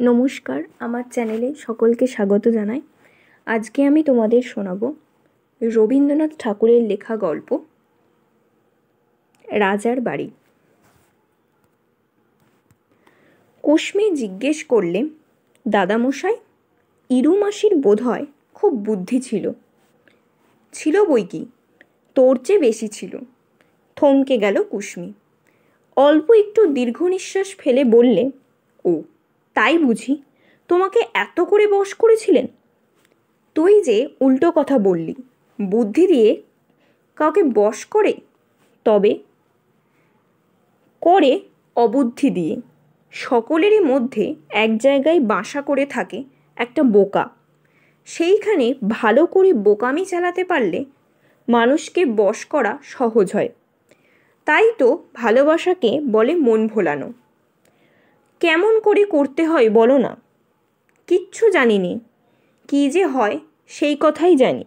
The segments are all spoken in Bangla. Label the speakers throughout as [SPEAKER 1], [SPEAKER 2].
[SPEAKER 1] নমস্কার, আমার চ্যানেলে সকলকে স্বাগত জানাই। আজকে আমি তোমাদের শোনাবো রবীন্দ্রনাথ ঠাকুরের লেখা গল্প রাজার বাড়ি। কোশমে জিজ্ঞেস করলে, দাদামশাই, ইরু মাসির বোধহয় খুব বুদ্ধি ছিল। ছিল বই কি, তোর চেয়ে বেশি ছিল। থমকে গেল কুশমি। অল্প একটু দীর্ঘ নিঃশ্বাস ফেলে বললে, ও তাই বুঝি, তোমাকে এত করে বশ করেছিলেন? তুই যে উল্টো কথা বললি, বুদ্ধি দিয়ে কাউকে বশ করে? তবে করে অবুদ্ধি দিয়ে। সকলেরই মধ্যে এক জায়গায় বাসা করে থাকে একটা বোকা। সেইখানে ভালো করে বোকামি চালাতে পারলে মানুষকে বশ করা সহজ হয়। তাই তো ভালোবাসাকে বলে মন ভোলানো। কেমন করে করতে হয় বলো না? কিচ্ছু জানিনি, কী যে হয় সেই কথাই জানি।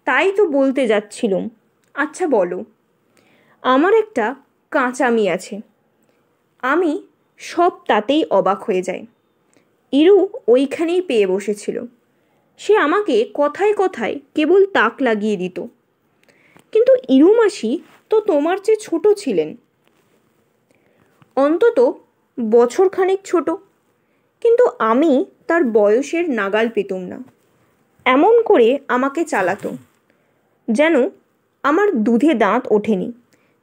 [SPEAKER 1] তাই তো বলতে যাচ্ছিলুম। আচ্ছা বলো, আমার একটা কাঁচামি আছে, আমি সব তাতেই অবাক হয়ে যাই। ইরু ওইখানেই পেয়ে বসেছিল। সে আমাকে কথায় কথায় কেবল তাক লাগিয়ে দিত। কিন্তু ইরু মাসি তো তোমার চেয়ে ছোট ছিলেন, অন্তত বছরখানেক ছোট। কিন্তু আমি তার বয়সের নাগাল পেতুম না। এমন করে আমাকে চালাতো যেন আমার দুধে দাঁত ওঠেনি।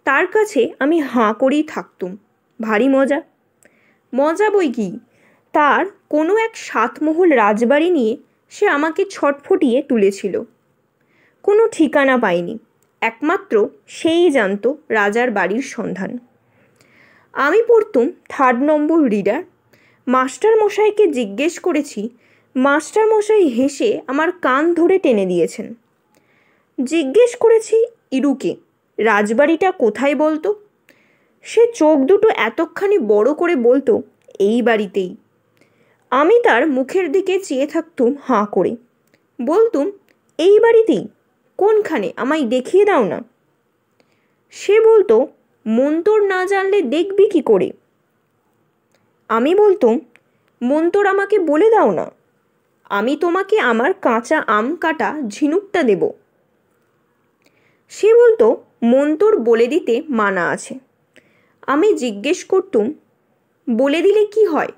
[SPEAKER 1] তার কাছে আমি হাঁ করেই থাকতুম। ভারী মজা। মজা বই কি, তার কোনো এক সাতমহল রাজবাড়ি নিয়ে সে আমাকে ছটফটিয়ে তুলেছিল। কোনো ঠিকানা পাইনি, একমাত্র সেই জানতো রাজার বাড়ির সন্ধান। আমি পড়তুম 3 নম্বর রিডার। মাস্টার মশাইকে জিজ্ঞেস করেছি, মাস্টার মশাই হেসে আমার কান ধরে টেনে দিয়েছেন। জিজ্ঞেস করেছি ইরুকে, রাজবাড়িটা কোথায় বলতো? সে চোখ দুটো এতখানি বড় করে বলতো, এই বাড়িতেই। আমি তার মুখের দিকে চেয়ে থাকতুম হাঁ করে। বলতুম, এই বাড়িতেই? কোনখানে, আমায় দেখিয়ে দাও না। সে বলতো, মন্তর না জানলে দেখবি কি করে? আমি বলতুম, মন্তর আমাকে বলে দাও না, আমি তোমাকে আমার কাঁচা আম কাটা ঝিনুকটা দেব। সে বলতো, মন্তর বলে দিতে মানা আছে। আমি জিজ্ঞেস করতুম, বলে দিলে কি হয়?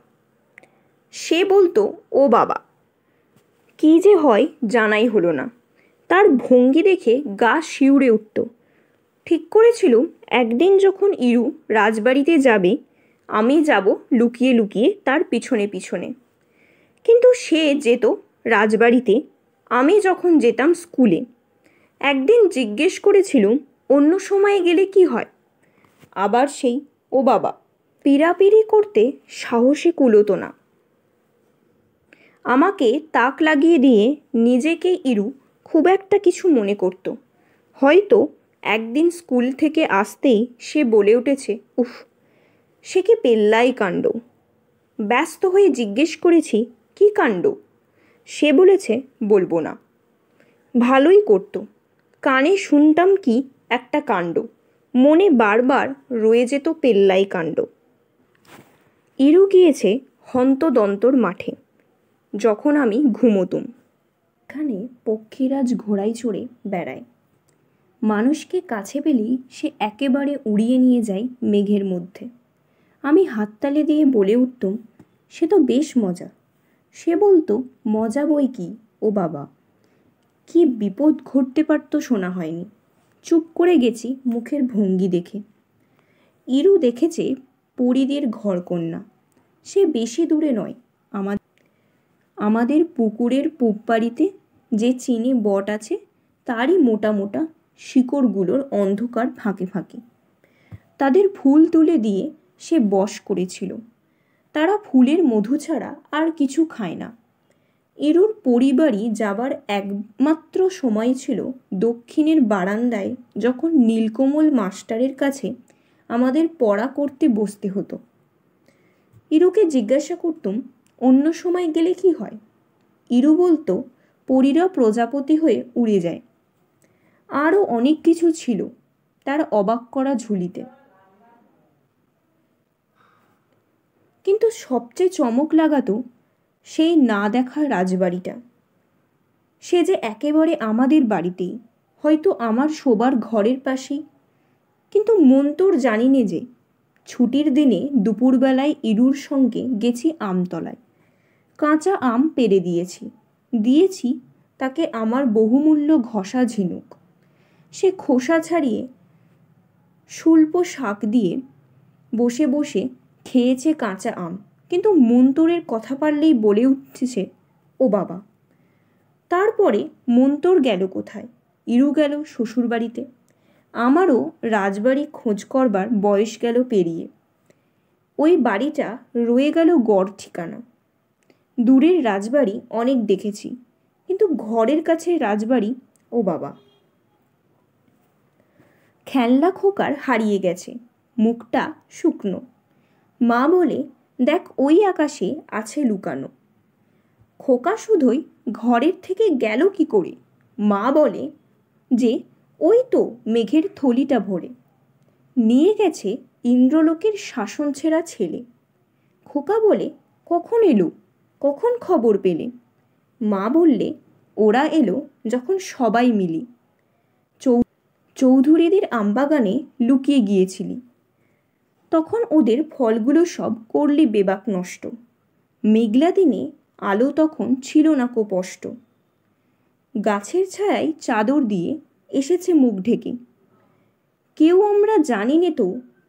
[SPEAKER 1] সে বলতো, ও বাবা, কী যে হয় জানাই হলো না। তার ভঙ্গি দেখে গা শিউরে উঠত। ঠিক করেছিলুম, একদিন যখন ইরু রাজবাড়িতে যাবে, আমি যাব লুকিয়ে লুকিয়ে তার পিছনে পিছনে। কিন্তু সে যেত রাজবাড়িতে, আমি যখন যেতাম স্কুলে। একদিন জিজ্ঞেস করেছিলুম, অন্য সময়ে গেলে কি হয়? আবার সেই ও বাবা, পিড়াপিড়ি করতে সাহসে কুলোতো না। আমাকে তাক লাগিয়ে দিয়ে নিজেকে ইরু খুব একটা কিছু মনে করত। হয়তো একদিন স্কুল থেকে আসতেই সে বলে উঠেছে, উফ, সে কি পেল্লাই কাণ্ড। ব্যস্ত হয়ে জিজ্ঞেস করেছি, কি কাণ্ড? সে বলেছে, বলবো না। ভালোই করত। কানে শুনতাম কি একটা কাণ্ড, মনে বারবার রয়ে যেত পেল্লাই কাণ্ড। ইরু গিয়েছে হন্তদন্তর মাঠে, যখন আমি ঘুমোতুম। এখানে পক্ষীরাজ ঘোড়ায় চড়ে বেড়ায়। মানুষকে কাছে পেলেই সে একেবারে উড়িয়ে নিয়ে যায় মেঘের মধ্যে। আমি হাততালি দিয়ে বলে উঠতুম, সে তো বেশ মজা। সে বলতো, মজা বই কি, ও বাবা, কি বিপদ ঘটতে পারত শোনা হয়নি। চুপ করে গেছি মুখের ভঙ্গি দেখে। ইরু দেখেছে পরীদের ঘরকন্যা। সে বেশি দূরে নয়, আমাদের পুকুরের পূবপাড়িতে যে চিনে বট আছে, তারই মোটা মোটা শিকড়গুলোর অন্ধকার ফাঁকে ফাঁকে তাদের ফুল তুলে দিয়ে সে বশ করেছিল। তারা ফুলের মধু ছাড়া আর কিছু খায় না। ইরুর পরিবারই যাবার একমাত্র সময় ছিল দক্ষিণের বারান্দায়, যখন নীলকমল মাস্টারের কাছে আমাদের পড়া করতে বসতে হতো। ইরুকে জিজ্ঞাসা করতুম, অন্য সময় গেলে কি হয়? ইরু বলতো, পরীরা প্রজাপতি হয়ে উড়ে যায়। আরও অনেক কিছু ছিল তার অবাক করা ঝুলিতে। কিন্তু সবচেয়ে চমক লাগাতো সেই না দেখা রাজবাড়িটা, সে যে একেবারে আমাদের বাড়িতেই, হয়তো আমার শোবার ঘরের পাশেই। কিন্তু মন তোর জানি নে যে ছুটির দিনে দুপুরবেলায় ইরুর সঙ্গে গেছি আমতলায়। কাঁচা আম পেড়ে দিয়েছি তাকে আমার বহুমূল্য ঘষা ঝিনুক। সে খোসা ছাড়িয়ে স্বল্প শাক দিয়ে বসে বসে খেয়েছে কাঁচা আম, কিন্তু মন্তরের কথা পারলেই বলে উঠছে, ও বাবা। তারপরে মন্তর গেল কোথায়? ইরু গেল শ্বশুরবাড়িতে। আমারও রাজবাড়ি খোঁজ করবার বয়স গেল পেরিয়ে। ওই বাড়িটা রয়ে গেল গড় ঠিকানা। দূরের রাজবাড়ি অনেক দেখেছি, কিন্তু ঘরের কাছে রাজবাড়ি, ও বাবা। খেলনা খোকার হারিয়ে গেছে, মুখটা শুকনো। মা বলে, দেখ ওই আকাশে আছে লুকানো। খোকা শুধুই ঘরের থেকে গেল কি করে? মা বলে যে ওই তো মেঘের থলিটা ভরে নিয়ে গেছে ইন্দ্রলোকের শাসন ছেঁড়া ছেলে। খোকা বলে, কখন এলো, কখন খবর পেলে? মা বললে, ওরা এলো যখন সবাই মিলি। চৌধুরীদের আমবাগানে লুকিয়ে গিয়েছিলি, তখন ওদের ফলগুলো সব করলি বেবাক নষ্ট। মেঘলা দিনে আলো তখন ছিল না কো স্পষ্ট। গাছের ছায়ায় চাদর দিয়ে এসেছে মুখ ঢেকে। কেউ আমরা জানি নে তো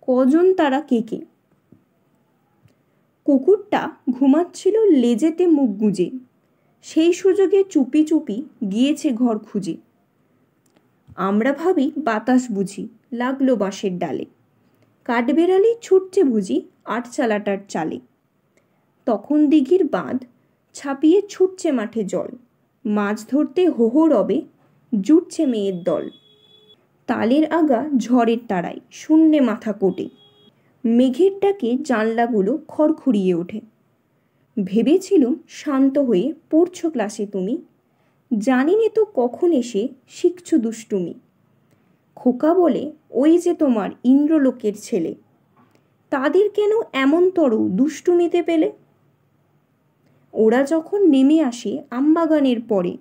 [SPEAKER 1] কজন তারা কে কে। কুকুরটা ঘুমাচ্ছিল লেজেতে মুখ গুজে, সেই সুযোগে চুপি চুপি গিয়েছে ঘর খুঁজে। আমরা ভাবি বাতাস বুঝি লাগলো বাঁশের ডালে, কাঠবেড়ালি ছুটছে বুঝি আটচালাটার চালে। তখন দিঘির বাঁধ ছাপিয়ে ছুটছে মাঠে জল, মাছ ধরতে হোহো রবে জুটছে মেয়ের দল। তালের আগা ঝড়ের তারায় শূন্যে মাথা কোটে, মেঘের ডাকে জানলাগুলো খড়খড়িয়ে ওঠে। ভেবেছিলুম শান্ত হয়ে পড়ছো ক্লাসে তুমি, জানি নে তো কখন এসে শিখছো দুষ্টুমি। খোকা বলে, ওই যে তোমার ইন্দ্রলোকের ছেলে, তাদের কেন এমনতর দুষ্টুমিতে পেলে? ওরা যখন নেমে আসে আমবাগানের পরে,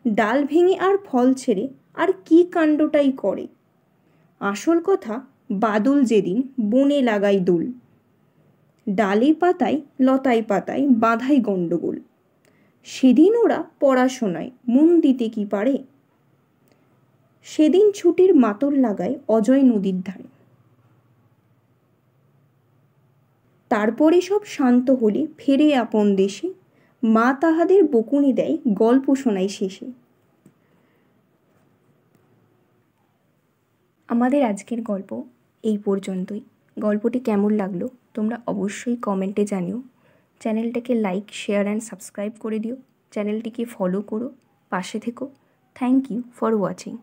[SPEAKER 1] ডাল ভেঙে আর ফল ছেড়ে আর কি কাণ্ডটাই করে। আসল কথা, বাদল যেদিন বনে লাগাই দোল, ডালে পাতায় লতায় পাতায় বাঁধাই গণ্ডগোল। সেদিন ওরা পড়াশোনায় মন দিতে কি পারে? সেদিন ছুটির মাতর লাগায় অজয় নদীর ধারে। তারপরে সব শান্ত হলে ফেরে আপন দেশে, মা তাহাদের বকুনি দেয় গল্প শোনায় শেষে। আমাদের আজকের গল্প এই পর্যন্তই। গল্পটি কেমন লাগলো তোমরা অবশ্যই কমেন্টে জানিও। চ্যানেলটাকে লাইক, শেয়ার অ্যান্ড সাবস্ক্রাইব করে দিও। চ্যানেলটিকে ফলো করো, পাশে থেকো। Thank you for watching.